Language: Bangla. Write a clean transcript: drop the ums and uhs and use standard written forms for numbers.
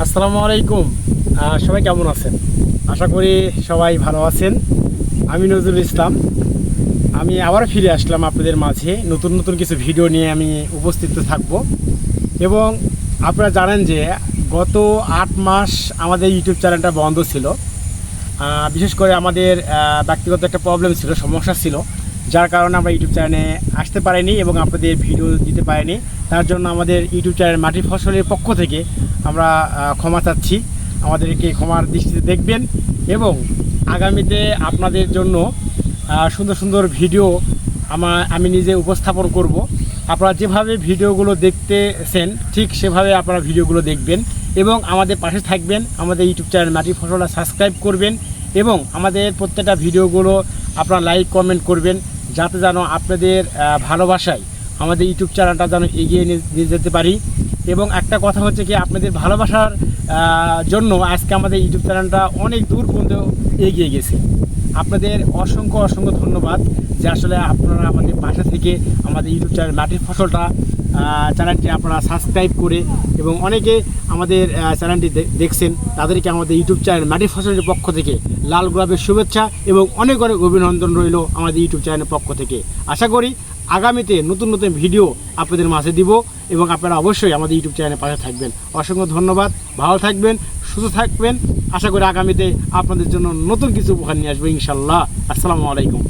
আসসালামু আলাইকুম। সবাই কেমন আছেন? আশা করি সবাই ভালো আছেন। আমি নজরুল ইসলাম। আমি আবার ফিরে আসলাম আপনাদের মাঝে নতুন নতুন কিছু ভিডিও নিয়ে আমি উপস্থিত থাকব। এবং আপনারা জানেন যে গত 8 মাস আমাদের ইউটিউব চ্যানেলটা বন্ধ ছিল। বিশেষ করে আমাদের ব্যক্তিগত একটা প্রবলেম ছিল, সমস্যা ছিল, যার কারণে আমরা ইউটিউব চ্যানেলে আসতে পারিনি এবং আপনাদের ভিডিও দিতে পারিনি। তার জন্য আমাদের ইউটিউব চ্যানেল মাটি ফসলের পক্ষ থেকে আমরা ক্ষমা চাচ্ছি। আমাদেরকে ক্ষমার দৃষ্টিতে দেখবেন এবং আগামীতে আপনাদের জন্য সুন্দর সুন্দর ভিডিও আমি নিজে উপস্থাপন করব। আপনারা যেভাবে ভিডিওগুলো দেখতেছেন ঠিক সেভাবে আপনারা ভিডিওগুলো দেখবেন এবং আমাদের পাশে থাকবেন। আমাদের ইউটিউব চ্যানেল মাটি ফসলটা সাবস্ক্রাইব করবেন এবং আমাদের প্রত্যেকটা ভিডিওগুলো আপনারা লাইক কমেন্ট করবেন, যাতে যেন আপনাদের ভালোবাসায় আমাদের ইউটিউব চ্যানেলটা যেন এগিয়ে নিয়ে যেতে পারি। এবং একটা কথা হচ্ছে কি, আপনাদের ভালোবাসার জন্য আজকে আমাদের ইউটিউব চ্যানেলটা অনেক দূর পর্যন্ত এগিয়ে গেছে। আপনাদের অসংখ্য অসংখ্য ধন্যবাদ যে আসলে আপনারা আমাদের পাশে থেকে আমাদের ইউটিউব চ্যানেল মাটির ফসলটা চ্যানেলটি আপনারা সাবস্ক্রাইব করে এবং অনেকে আমাদের চ্যানেলটি দেখছেন, তাদেরকে আমাদের ইউটিউব চ্যানেল মাটির ফসলের পক্ষ থেকে লাল গোলাপের শুভেচ্ছা এবং অনেক অনেক অভিনন্দন রইল আমাদের ইউটিউব চ্যানেলের পক্ষ থেকে। আশা করি আগামীতে নতুন নতুন ভিডিও আপনাদের মাঝে দিব এবং আপনারা অবশ্যই আমাদের ইউটিউব চ্যানেলের পাশে থাকবেন। অসংখ্য ধন্যবাদ। ভালো থাকবেন, সুস্থ থাকবেন। আশা করি আগামীতে আপনাদের জন্য নতুন কিছু উপহার নিয়ে আসবো ইনশাল্লাহ। আসসালামু আলাইকুম।